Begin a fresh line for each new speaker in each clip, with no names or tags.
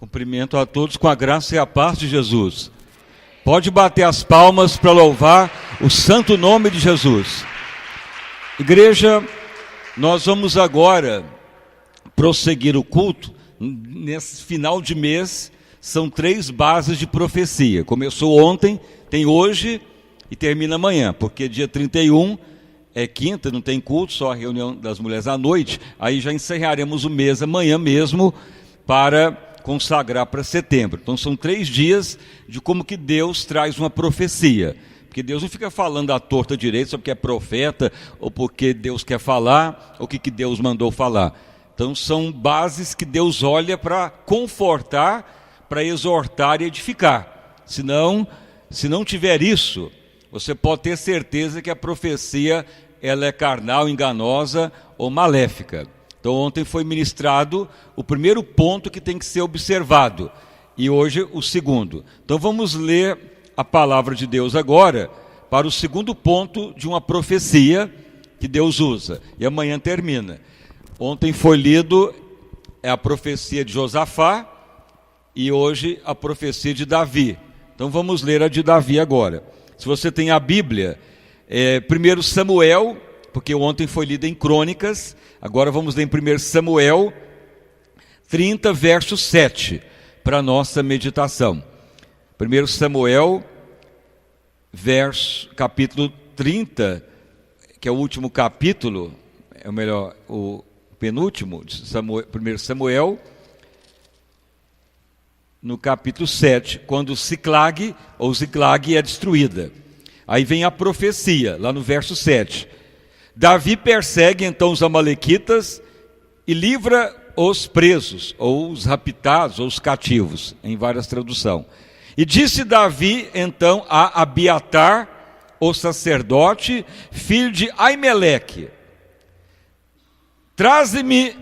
Cumprimento a todos com a graça e a paz de Jesus. Pode bater as palmas para louvar o santo nome de Jesus. Igreja, nós vamos agora prosseguir o culto. Nesse final de mês, são 3 bases de profecia. Começou ontem, tem hoje e termina amanhã, porque dia 31 é quinta, não tem culto, só a reunião das mulheres à noite. Aí já encerraremos o mês amanhã mesmo para consagrar para setembro. Então são 3 dias de como que Deus traz uma profecia. Porque Deus não fica falando à torta direita só porque é profeta, ou porque Deus quer falar, ou o que Deus mandou falar. Então são bases que Deus olha para confortar, para exortar e edificar. Se não tiver isso, você pode ter certeza que a profecia ela é carnal, enganosa ou maléfica. Então ontem foi ministrado o primeiro ponto que tem que ser observado, e hoje o segundo. Então vamos ler a palavra de Deus agora, para o segundo ponto de uma profecia que Deus usa, e amanhã termina. Ontem foi lido a profecia de Josafá, e hoje a profecia de Davi. Então vamos ler a de Davi agora. Se você tem a Bíblia, 1 Samuel, porque ontem foi lido em Crônicas, agora vamos ler em 1 Samuel 30, verso 7, para a nossa meditação. 1 Samuel, capítulo 30, que é o último capítulo, o penúltimo, de 1 Samuel, no capítulo 7, quando Ziclag é destruída. Aí vem a profecia, lá no verso 7. Davi persegue então os amalequitas e livra os presos, ou os raptados, ou os cativos, em várias traduções. E disse Davi então a Abiatar, o sacerdote, filho de Aimeleque: traze-me,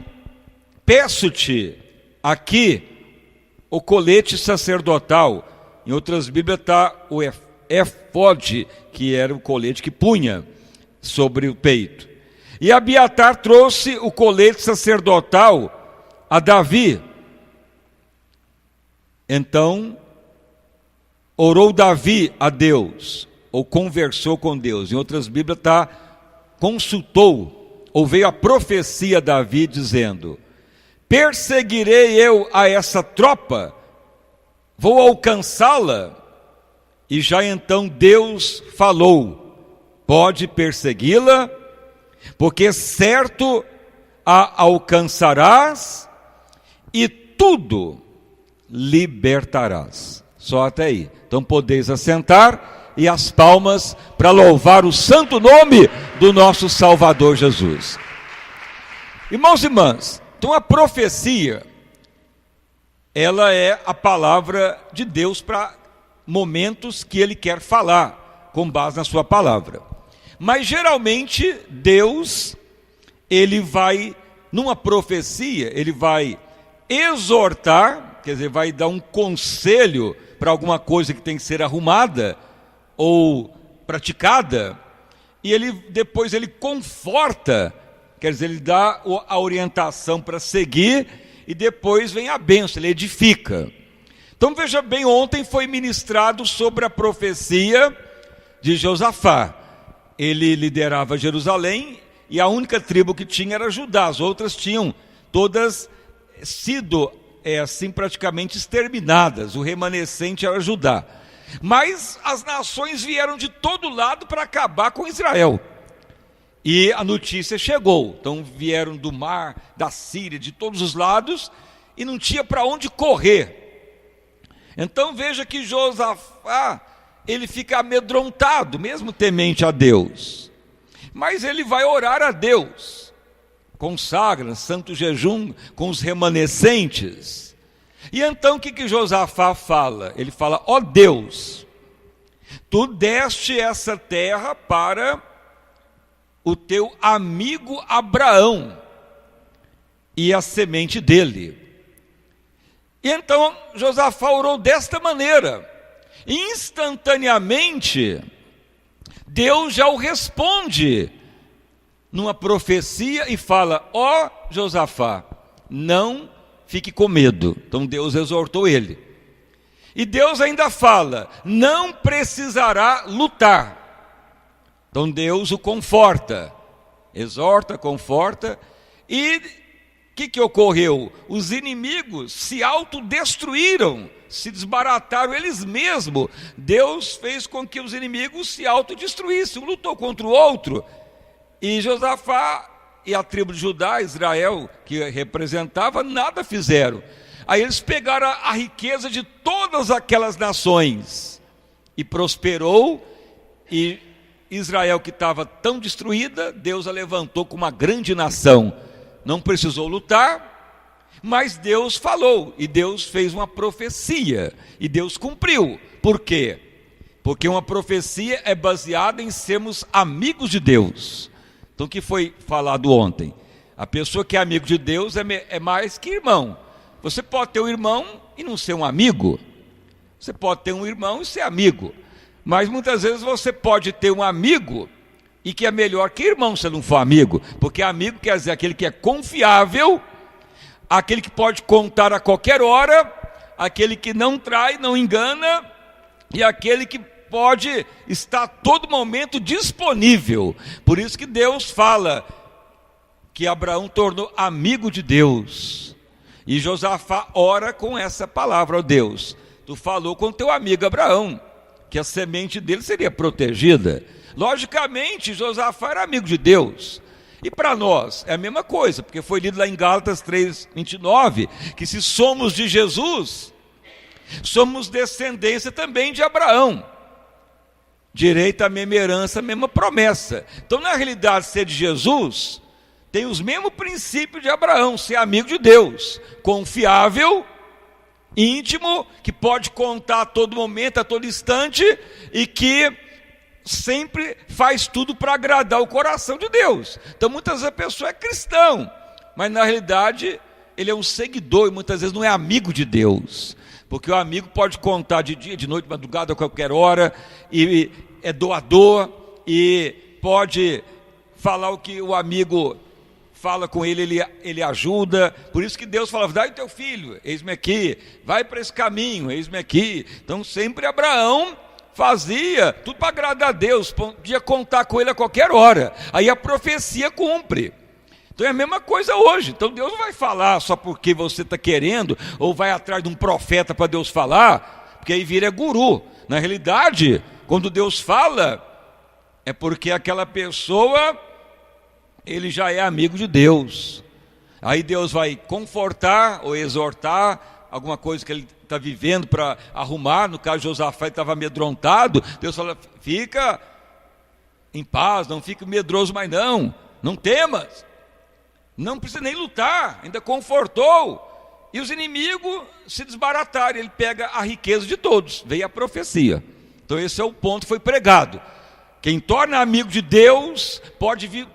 peço-te, aqui o colete sacerdotal. Em outras Bíblias está o éfode, que era o colete que punha sobre o peito. E Abiatar trouxe o colete sacerdotal a Davi. Então orou Davi a Deus, ou conversou com Deus. Em outras Bíblias está consultou, ou veio a profecia a Davi dizendo: perseguirei eu a essa tropa, vou alcançá-la. E já então Deus falou: pode persegui-la, porque certo a alcançarás e tudo libertarás. Só até aí. Então podeis assentar, e as palmas para louvar o santo nome do nosso Salvador Jesus. Irmãos e irmãs, então a profecia, ela é a palavra de Deus para momentos que Ele quer falar, com base na sua palavra. Mas geralmente Deus, Ele vai, numa profecia, Ele vai exortar, quer dizer, vai dar um conselho para alguma coisa que tem que ser arrumada ou praticada, e depois ele conforta, quer dizer, ele dá a orientação para seguir, e depois vem a bênção, ele edifica. Então veja bem, ontem foi ministrado sobre a profecia de Josafá. Ele liderava Jerusalém, e a única tribo que tinha era Judá. As outras tinham todas sido assim praticamente exterminadas. O remanescente era Judá. Mas as nações vieram de todo lado para acabar com Israel. E a notícia chegou. Então vieram do mar, da Síria, de todos os lados, e não tinha para onde correr. Então veja que Josafá, ele fica amedrontado, mesmo temente a Deus. Mas ele vai orar a Deus, consagra, santo jejum com os remanescentes. E então o que Josafá fala? Ele fala: ó Deus, tu deste essa terra para o teu amigo Abraão e a semente dele. E então Josafá orou desta maneira. Instantaneamente, Deus já o responde numa profecia e fala: ó Josafá, não fique com medo. Então Deus exortou ele. E Deus ainda fala, não precisará lutar. Então Deus o conforta, exorta, conforta. E o que ocorreu? Os inimigos se autodestruíram, se desbarataram eles mesmos. Deus fez com que os inimigos se autodestruíssem, um lutou contra o outro. E Josafá e a tribo de Judá, Israel, que representava, nada fizeram. Aí eles pegaram a riqueza de todas aquelas nações e prosperou. E Israel, que estava tão destruída, Deus a levantou como uma grande nação. Não precisou lutar, mas Deus falou, e Deus fez uma profecia, e Deus cumpriu. Por quê? Porque uma profecia é baseada em sermos amigos de Deus. Então o que foi falado ontem? A pessoa que é amigo de Deus é mais que irmão. Você pode ter um irmão e não ser um amigo. Você pode ter um irmão e ser amigo. Mas muitas vezes você pode ter um amigo e que é melhor que irmão se não for amigo. Porque amigo quer dizer aquele que é confiável, aquele que pode contar a qualquer hora, aquele que não trai, não engana, e aquele que pode estar a todo momento disponível. Por isso que Deus fala que Abraão tornou amigo de Deus. E Josafá ora com essa palavra, ó Deus, tu falou com teu amigo Abraão, que a semente dele seria protegida. Logicamente, Josafá era amigo de Deus. E para nós é a mesma coisa, porque foi lido lá em Gálatas 3:29, que se somos de Jesus, somos descendência também de Abraão. Direito à mesma herança, a mesma promessa. Então, na realidade, ser de Jesus tem os mesmos princípios de Abraão, ser amigo de Deus, confiável, íntimo, que pode contar a todo momento, a todo instante, e que sempre faz tudo para agradar o coração de Deus. Então muitas vezes a pessoa é cristão, mas na realidade ele é um seguidor e muitas vezes não é amigo de Deus. Porque o amigo pode contar de dia, de noite, de madrugada, a qualquer hora, e é doador, e pode falar o que o amigo fala com ele, ele ajuda. Por isso que Deus falava, dai teu filho, eis-me aqui, vai para esse caminho, eis-me aqui. Então sempre Abraão fazia tudo para agradar a Deus, podia contar com ele a qualquer hora. Aí a profecia cumpre. Então é a mesma coisa hoje. Então Deus não vai falar só porque você está querendo, ou vai atrás de um profeta para Deus falar, porque aí vira guru. Na realidade, quando Deus fala, é porque aquela pessoa, ele já é amigo de Deus. Aí Deus vai confortar ou exortar alguma coisa que ele está vivendo para arrumar. No caso de Josafá, ele estava amedrontado. Deus fala, fica em paz, não fique medroso mais não temas, não precisa nem lutar, ainda confortou. E os inimigos se desbarataram, ele pega a riqueza de todos, veio a profecia. Então esse é o ponto que foi pregado. Quem torna amigo de Deus, pode vir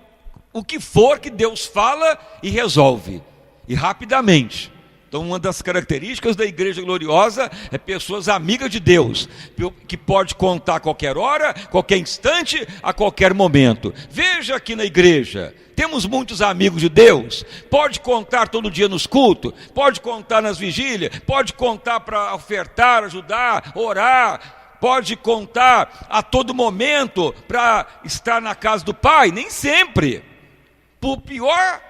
o que for que Deus fala e resolve, e rapidamente. Então uma das características da igreja gloriosa é pessoas amigas de Deus, que pode contar a qualquer hora, qualquer instante, a qualquer momento. Veja aqui na igreja, temos muitos amigos de Deus, pode contar todo dia nos cultos, pode contar nas vigílias, pode contar para ofertar, ajudar, orar, pode contar a todo momento para estar na casa do Pai. Nem sempre. Por pior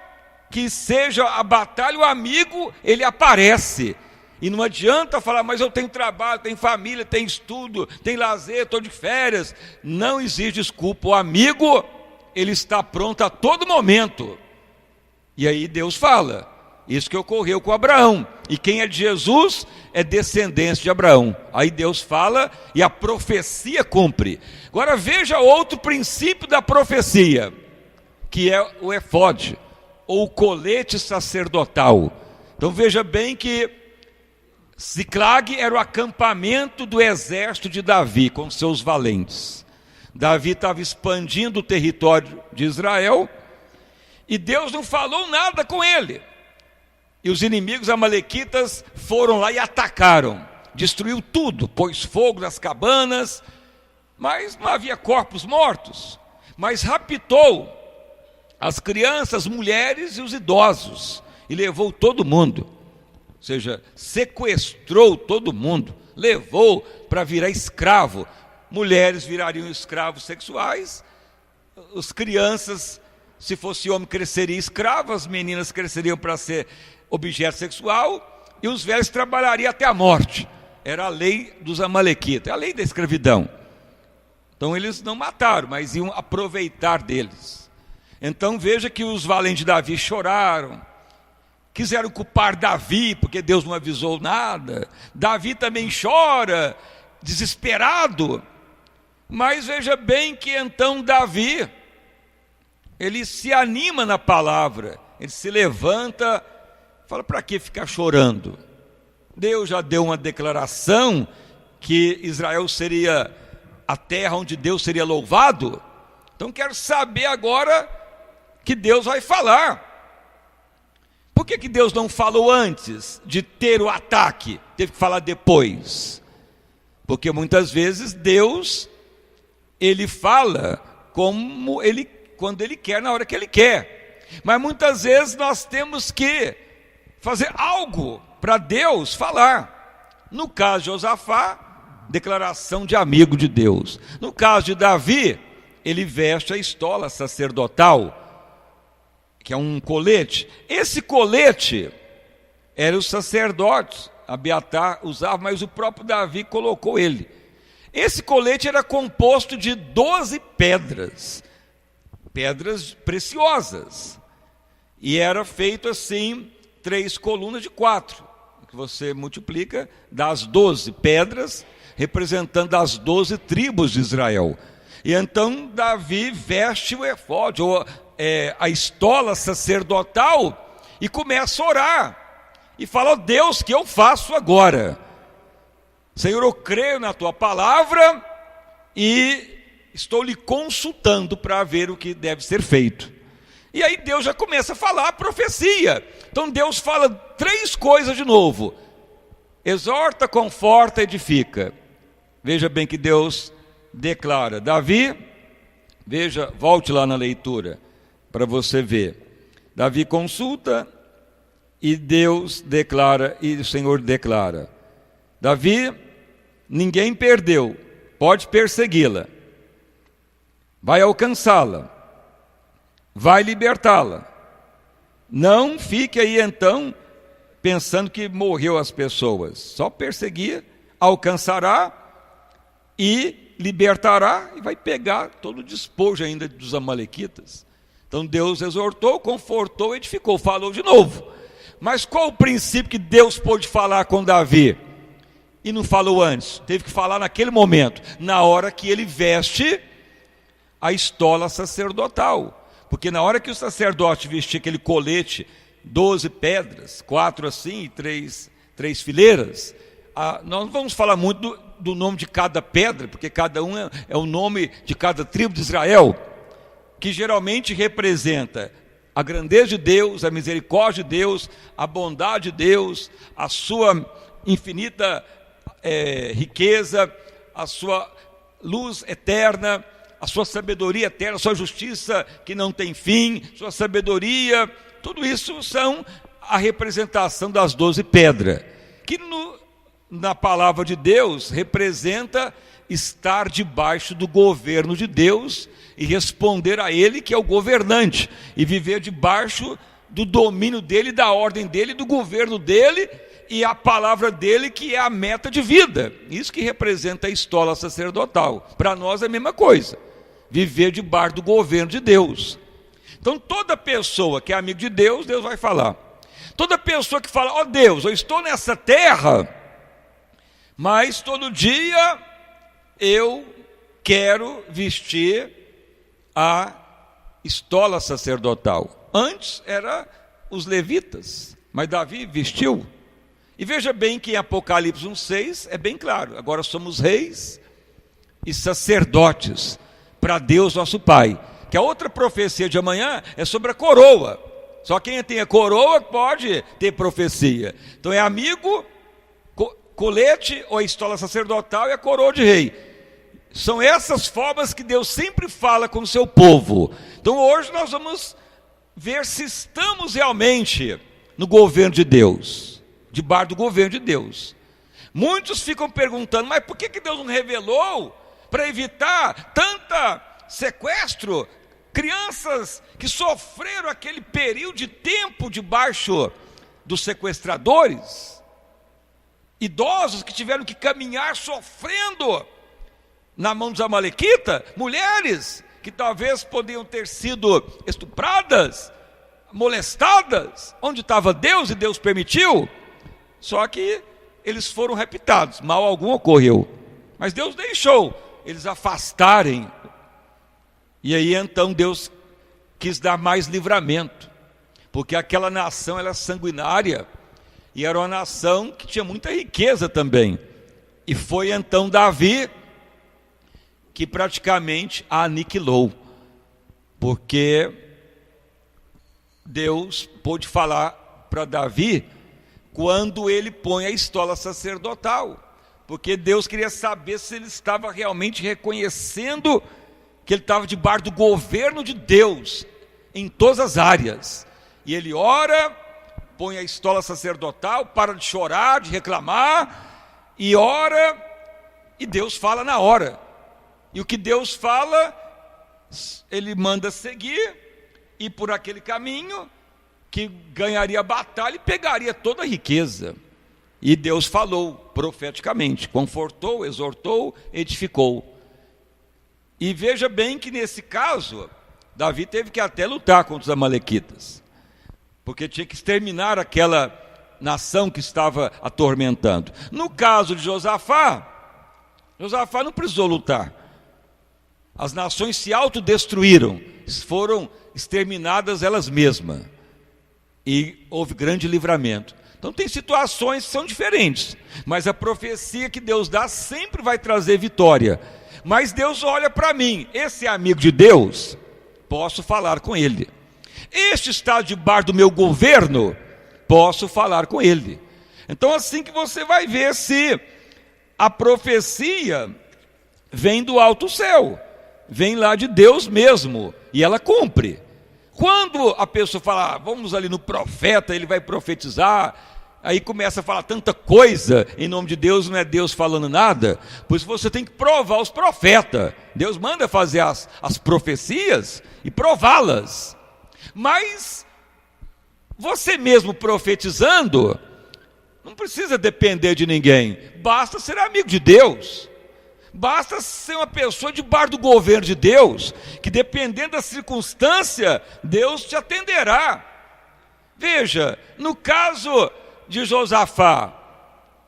que seja a batalha, o amigo, ele aparece. E não adianta falar, mas eu tenho trabalho, tenho família, tenho estudo, tenho lazer, estou de férias. Não existe desculpa. O amigo, ele está pronto a todo momento. E aí Deus fala, isso que ocorreu com Abraão. E quem é de Jesus é descendência de Abraão. Aí Deus fala e a profecia cumpre. Agora veja outro princípio da profecia, que é o efode, ou o colete sacerdotal. Então veja bem que Ziclag era o acampamento do exército de Davi, com seus valentes. Davi estava expandindo o território de Israel, e Deus não falou nada com ele. E os inimigos amalequitas foram lá e atacaram, destruiu tudo, pôs fogo nas cabanas, mas não havia corpos mortos, mas raptou as crianças, as mulheres e os idosos, e levou todo mundo. seja, sequestrou todo mundo, levou para virar escravo. Mulheres virariam escravos sexuais, as crianças, se fosse homem, cresceriam escravos, as meninas cresceriam para ser objeto sexual, e os velhos trabalhariam até a morte. Era a lei dos amalequitas, a lei da escravidão. Então eles não mataram, mas iam aproveitar deles. Então veja que os valentes de Davi choraram, quiseram culpar Davi, porque Deus não avisou nada. Davi também chora, desesperado. Mas veja bem que então Davi, ele se anima na palavra, ele se levanta, fala: para que ficar chorando? Deus já deu uma declaração que Israel seria a terra onde Deus seria louvado. Então quero saber agora que Deus vai falar. Por que Deus não falou antes de ter o ataque? Teve que falar depois. Porque muitas vezes Deus, ele fala quando ele quer, na hora que ele quer. Mas muitas vezes nós temos que fazer algo para Deus falar. No caso de Josafá, declaração de amigo de Deus. No caso de Davi, ele veste a estola sacerdotal, que é um colete. Esse colete era os sacerdotes, Abiatar usava, mas o próprio Davi colocou ele. Esse colete era composto de 12 pedras preciosas, e era feito assim, 3 colunas de 4, que você multiplica, das 12 pedras, representando as 12 tribos de Israel. E então Davi veste o efode, ou a estola sacerdotal, e começa a orar, e fala: ó Deus, que eu faço agora? Senhor, eu creio na tua palavra, e estou lhe consultando para ver o que deve ser feito. E aí Deus já começa a falar a profecia. Então Deus fala 3 coisas de novo: exorta, conforta, edifica. Veja bem que Deus declara. Davi, veja, volte lá na leitura, para você ver. Davi consulta, e Deus declara, e o Senhor declara. Davi, ninguém perdeu, pode persegui-la, vai alcançá-la, vai libertá-la. Não fique aí então pensando que morreu as pessoas. Só perseguir, alcançará e libertará, e vai pegar todo o despojo ainda dos amalequitas. Então Deus exortou, confortou, edificou, falou de novo. Mas qual o princípio que Deus pôde falar com Davi e não falou antes? Teve que falar naquele momento, na hora que ele veste a estola sacerdotal. Porque na hora que o sacerdote vestia aquele colete, 12 pedras, 4 assim e 3 fileiras, nós não vamos falar muito do nome de cada pedra, porque cada um é o nome de cada tribo de Israel, que geralmente representa a grandeza de Deus, a misericórdia de Deus, a bondade de Deus, a sua infinita riqueza, a sua luz eterna, a sua sabedoria eterna, a sua justiça que não tem fim, sua sabedoria. Tudo isso são a representação das 12 pedras, que na palavra de Deus representa estar debaixo do governo de Deus e responder a Ele, que é o governante, e viver debaixo do domínio dEle, da ordem dEle, do governo dEle, e a palavra dEle, que é a meta de vida. Isso que representa a estola sacerdotal. Para nós é a mesma coisa, viver debaixo do governo de Deus. Então toda pessoa que é amigo de Deus, Deus vai falar. Toda pessoa que fala: ó Deus, eu estou nessa terra, mas todo dia eu quero vestir a estola sacerdotal. Antes era os levitas, mas Davi vestiu. E veja bem que em Apocalipse 1:6 é bem claro: agora somos reis e sacerdotes para Deus nosso Pai. Que a outra profecia de amanhã é sobre a coroa. Só quem tem a coroa pode ter profecia. Então é amigo, colete ou a estola sacerdotal, e a coroa de rei. São essas formas que Deus sempre fala com o seu povo. Então hoje nós vamos ver se estamos realmente no governo de Deus. debaixo do governo de Deus. Muitos ficam perguntando, mas por que Deus não revelou para evitar tanta sequestro? Crianças que sofreram aquele período de tempo debaixo dos sequestradores, idosos que tiveram que caminhar sofrendo na mão dos amalequitas, mulheres que talvez podiam ter sido estupradas, molestadas, onde estava Deus e Deus permitiu, só que eles foram raptados, mal algum ocorreu, mas Deus deixou eles afastarem, e aí então Deus quis dar mais livramento, porque aquela nação era sanguinária, e era uma nação que tinha muita riqueza também, e foi então Davi que praticamente a aniquilou, porque Deus pôde falar para Davi quando ele põe a estola sacerdotal, porque Deus queria saber se ele estava realmente reconhecendo que ele estava debaixo do governo de Deus em todas as áreas. E ele ora, põe a estola sacerdotal, para de chorar, de reclamar, e ora, e Deus fala na hora. E o que Deus fala, ele manda seguir, e por aquele caminho, que ganharia a batalha e pegaria toda a riqueza. E Deus falou profeticamente, confortou, exortou, edificou. E veja bem que nesse caso, Davi teve que até lutar contra os amalequitas, porque tinha que exterminar aquela nação que estava atormentando. No caso de Josafá não precisou lutar. As nações se autodestruíram, foram exterminadas elas mesmas, e houve grande livramento. Então tem situações que são diferentes, mas a profecia que Deus dá sempre vai trazer vitória. Mas Deus olha para mim, esse é amigo de Deus, posso falar com ele. Este está debaixo do meu governo, posso falar com ele. Então assim que você vai ver se a profecia vem do alto céu, vem lá de Deus mesmo, e ela cumpre. Quando a pessoa fala, vamos ali no profeta, ele vai profetizar, aí começa a falar tanta coisa em nome de Deus, não é Deus falando nada, por isso você tem que provar os profetas. Deus manda fazer as profecias e prová-las, mas você mesmo profetizando, não precisa depender de ninguém, basta ser amigo de Deus. Basta ser uma pessoa debaixo do governo de Deus, que dependendo da circunstância, Deus te atenderá. Veja, no caso de Josafá,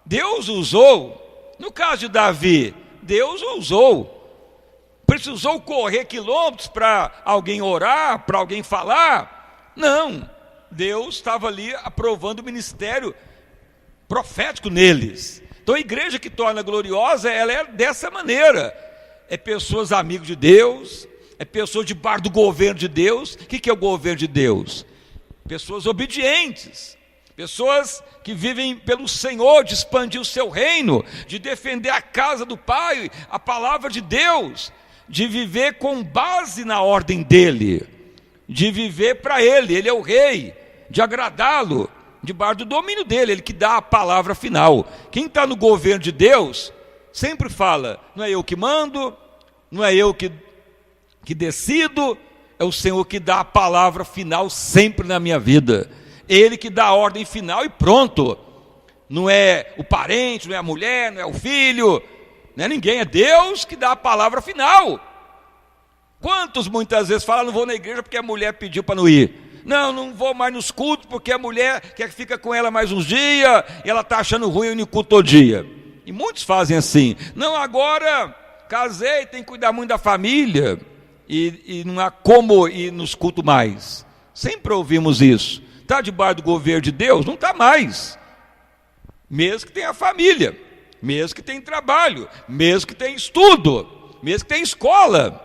Deus usou. No caso de Davi, Deus usou. Precisou correr quilômetros para alguém orar, para alguém falar? Não, Deus estava ali aprovando o ministério profético neles. Então a igreja que torna gloriosa, ela é dessa maneira. É pessoas amigos de Deus, é pessoas debaixo do governo de Deus. O que é o governo de Deus? Pessoas obedientes, pessoas que vivem pelo Senhor, de expandir o seu reino, de defender a casa do Pai, a palavra de Deus, de viver com base na ordem dEle, de viver para Ele é o rei, de agradá-lo, debaixo do domínio dele, ele que dá a palavra final. Quem está no governo de Deus, sempre fala, não é eu que mando, não é eu que decido, é o Senhor que dá a palavra final sempre na minha vida. Ele que dá a ordem final e pronto. Não é o parente, não é a mulher, não é o filho, não é ninguém, é Deus que dá a palavra final. Quantos muitas vezes falam, não vou na igreja porque a mulher pediu para não ir. Não vou mais nos cultos porque a mulher quer que fica com ela mais uns dias e ela está achando ruim eu ir no culto todo dia. E muitos fazem assim. Não, agora casei, tem que cuidar muito da família e não há como ir nos cultos mais. Sempre ouvimos isso. Está debaixo do governo de Deus? Não está mais. Mesmo que tenha família, mesmo que tenha trabalho, mesmo que tenha estudo, mesmo que tenha escola.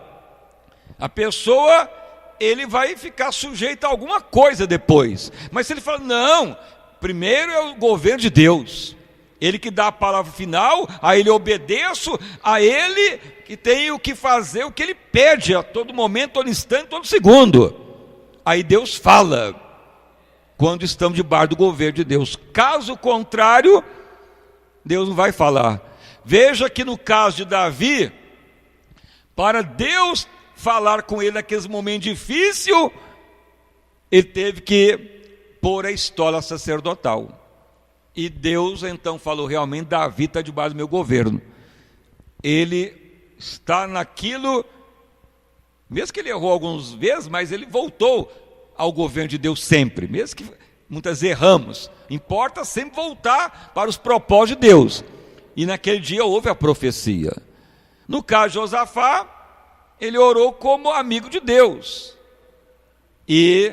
A pessoa, ele vai ficar sujeito a alguma coisa depois. Mas se ele fala, não, primeiro é o governo de Deus, ele que dá a palavra final, a ele obedeço, a ele que tem o que fazer, o que ele pede a todo momento, todo instante, todo segundo. Aí Deus fala, quando estamos debaixo do governo de Deus. Caso contrário, Deus não vai falar. Veja que no caso de Davi, para Deus falar com ele naqueles momentos difíceis, ele teve que pôr a estola sacerdotal. E Deus então falou: realmente Davi está debaixo do meu governo. Ele está naquilo, mesmo que ele errou algumas vezes, mas ele voltou ao governo de Deus sempre, mesmo que muitas erramos, importa sempre voltar para os propósitos de Deus. E naquele dia houve a profecia. No caso de Josafá, ele orou como amigo de Deus. E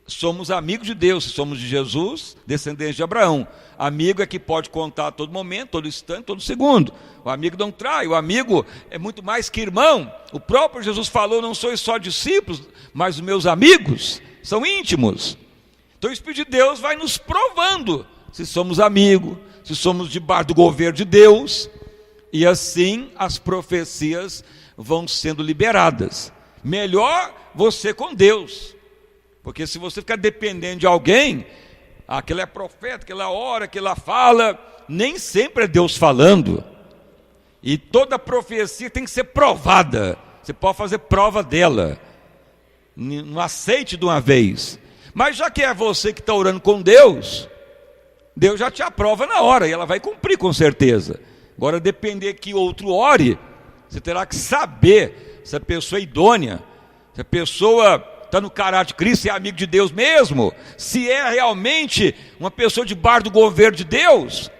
somos amigos de Deus, somos de Jesus, descendentes de Abraão. Amigo é que pode contar a todo momento, todo instante, todo segundo. O amigo não trai, o amigo é muito mais que irmão. O próprio Jesus falou: não sois só discípulos, mas os meus amigos são íntimos. Então o Espírito de Deus vai nos provando se somos amigos, se somos debaixo do governo de Deus. E assim as profecias vão sendo liberadas. Melhor você com Deus, porque se você ficar dependendo de alguém, aquele é profeta, aquela hora, aquela fala, nem sempre é Deus falando. E toda profecia tem que ser provada. Você pode fazer prova dela, não aceite de uma vez. Mas já que é você que está orando com Deus, Deus já te aprova na hora, e ela vai cumprir com certeza. Agora, depender que outro ore, você terá que saber se a pessoa é idônea, se a pessoa está no caráter de Cristo, se é amigo de Deus mesmo, se é realmente uma pessoa debaixo do governo de Deus.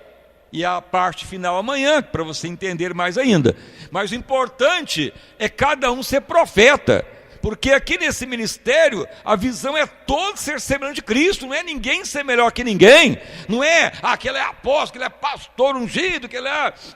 E a parte final amanhã, para você entender mais ainda. Mas o importante é cada um ser profeta, porque aqui nesse ministério a visão é todo ser semelhante de Cristo. Não é ninguém ser melhor que ninguém. Não é aquele é apóstolo, aquele é pastor ungido, aquele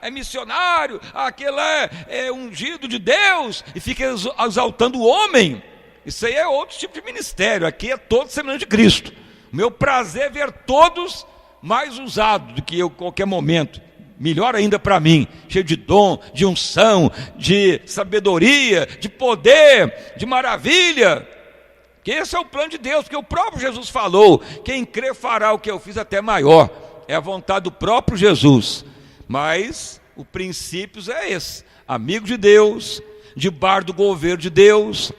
é missionário, aquele é ungido de Deus, e fica exaltando o homem. Isso aí é outro tipo de ministério. Aqui é todo semelhante de Cristo. O meu prazer é ver todos mais usados do que eu em qualquer momento. Melhor ainda para mim, cheio de dom, de unção, de sabedoria, de poder, de maravilha. Que esse é o plano de Deus, porque o próprio Jesus falou: quem crê fará o que eu fiz, até maior. É a vontade do próprio Jesus. Mas o princípio é esse: amigo de Deus, debaixo do governo de Deus,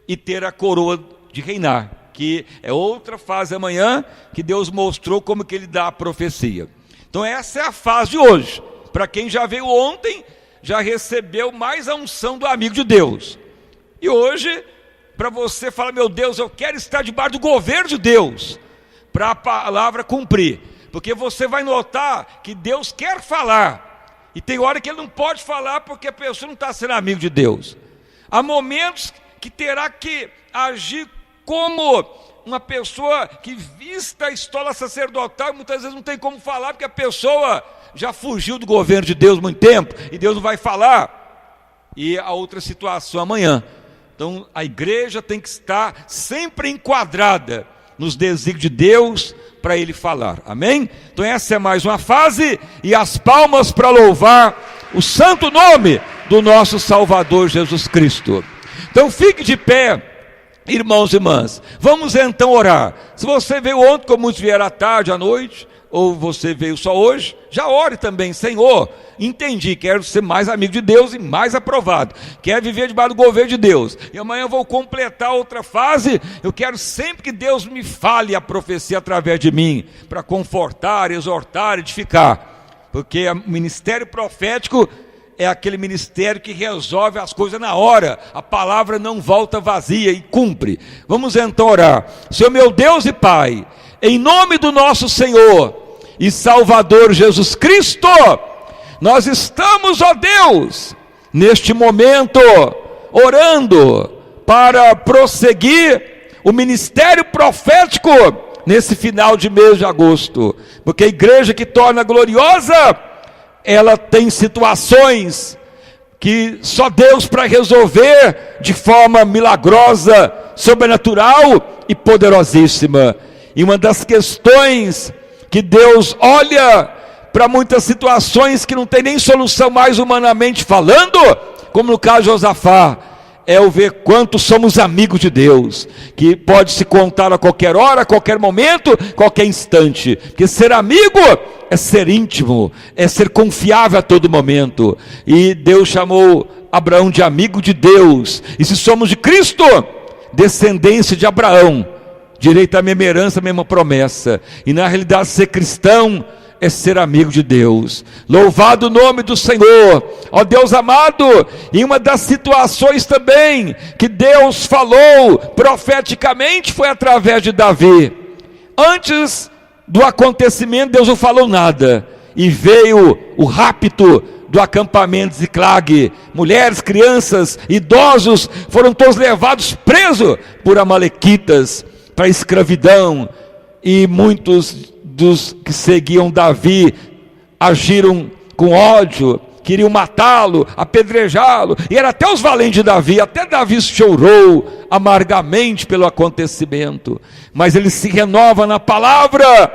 e ter a coroa de reinar, que é outra fase amanhã, que Deus mostrou como que ele dá a profecia. Então essa é a fase de hoje. Para quem já veio ontem, já recebeu mais a unção do amigo de Deus. E hoje, para você falar: meu Deus, eu quero estar debaixo do governo de Deus, para a palavra cumprir. Porque você vai notar que Deus quer falar, e tem hora que ele não pode falar, porque a pessoa não está sendo amigo de Deus. Há momentos que terá que agir como uma pessoa que vista a estola sacerdotal, muitas vezes não tem como falar, porque a pessoa já fugiu do governo de Deus há muito tempo, e Deus não vai falar. E a outra situação amanhã. Então a igreja tem que estar sempre enquadrada nos desígnios de Deus, para ele falar, amém? Então essa é mais uma fase, e as palmas para louvar o santo nome do nosso Salvador Jesus Cristo. Então fique de pé, irmãos e irmãs. Vamos então orar. Se você veio ontem, como muitos vieram à tarde, à noite, ou você veio só hoje, já ore também: Senhor, entendi, quero ser mais amigo de Deus e mais aprovado, quero viver debaixo do governo de Deus, e amanhã eu vou completar outra fase. Eu quero sempre que Deus me fale a profecia através de mim, para confortar, exortar, edificar, porque o ministério profético é aquele ministério que resolve as coisas na hora. A palavra não volta vazia e cumpre. Vamos então orar. Senhor meu Deus e Pai, em nome do nosso Senhor e Salvador Jesus Cristo, nós estamos, ó Deus, neste momento, orando para prosseguir o ministério profético nesse final de mês de agosto, porque a igreja que torna gloriosa, ela tem situações que só Deus para resolver de forma milagrosa, sobrenatural e poderosíssima. E uma das questões que Deus olha para muitas situações que não tem nem solução mais humanamente falando, como no caso de Josafá, é o ver quanto somos amigos de Deus, que pode se contar a qualquer hora, a qualquer momento, qualquer instante, porque ser amigo é ser íntimo, é ser confiável a todo momento, e Deus chamou Abraão de amigo de Deus, e se somos de Cristo, descendência de Abraão, direito à mesma herança, à mesma promessa, e na realidade ser cristão é ser amigo de Deus. Louvado o nome do Senhor, ó Deus amado. Em uma das situações também que Deus falou profeticamente foi através de Davi. Antes do acontecimento Deus não falou nada, e veio o rapto do acampamento de Ziclag. Mulheres, crianças, idosos foram todos levados presos por amalequitas para a escravidão, e muitos dos que seguiam Davi agiram com ódio, queriam matá-lo, apedrejá-lo, e era até os valentes de Davi. Até Davi chorou amargamente pelo acontecimento, mas ele se renova na palavra,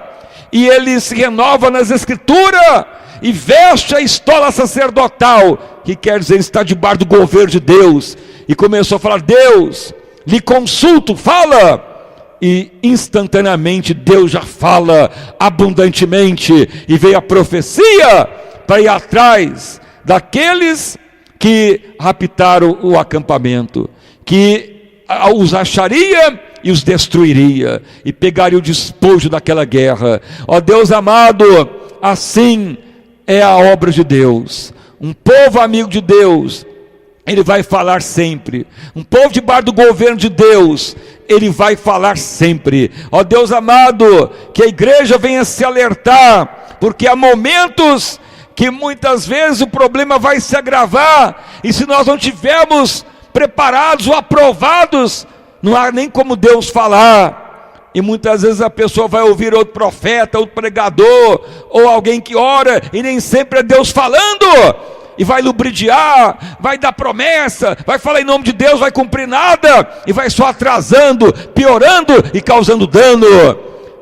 e ele se renova nas escrituras, e veste a estola sacerdotal, que quer dizer, ele está debaixo do governo de Deus, e começou a falar: Deus, lhe consulto, fala. E instantaneamente Deus já fala abundantemente, e veio a profecia para ir atrás daqueles que raptaram o acampamento, que os acharia e os destruiria, e pegaria o despojo daquela guerra. Ó Deus amado, assim é a obra de Deus. Um povo amigo de Deus, ele vai falar sempre. Um povo debaixo do governo de Deus, ele vai falar sempre. Ó Deus amado, que a igreja venha se alertar, porque há momentos que muitas vezes o problema vai se agravar, e se nós não tivermos preparados ou aprovados, não há nem como Deus falar. E muitas vezes a pessoa vai ouvir outro profeta, outro pregador, ou alguém que ora, e nem sempre é Deus falando, e vai lubridiar, vai dar promessa, vai falar em nome de Deus, vai cumprir nada, e vai só atrasando, piorando e causando dano.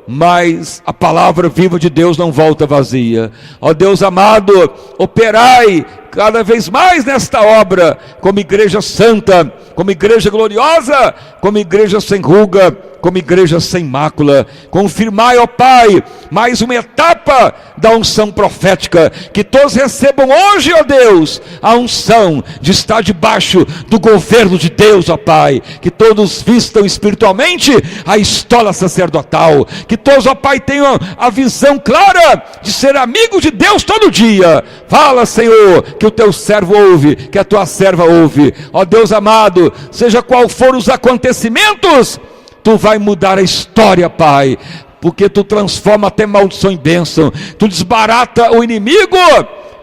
Mas a palavra viva de Deus não volta vazia. Ó Deus amado, operai cada vez mais nesta obra, como igreja santa, como igreja gloriosa, como igreja sem ruga, como igreja sem mácula. Confirmai, ó Pai, mais uma etapa da unção profética, que todos recebam hoje, ó Deus, a unção de estar debaixo do governo de Deus, ó Pai, que todos vistam espiritualmente a estola sacerdotal, que todos, ó Pai, tenham a visão clara de ser amigo de Deus todo dia. Fala, Senhor, que o teu servo ouve, que a tua serva ouve. Ó Deus amado, seja qual for os acontecimentos, tu vai mudar a história, Pai, porque tu transforma até maldição em bênção, tu desbarata o inimigo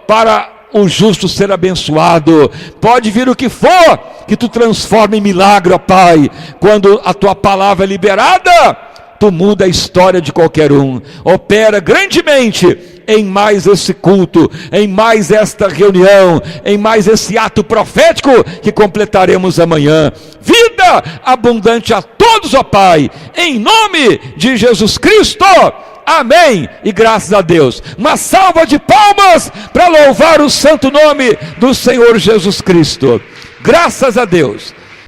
para o justo ser abençoado. Pode vir o que for, que tu transforma em milagre, ó Pai. Quando a tua palavra é liberada, tu muda a história de qualquer um. Opera grandemente em mais esse culto, em mais esta reunião, em mais esse ato profético que completaremos amanhã. Vida abundante a todos, ó Pai, em nome de Jesus Cristo. Amém, e graças a Deus. Uma salva de palmas para louvar o santo nome do Senhor Jesus Cristo. Graças a Deus.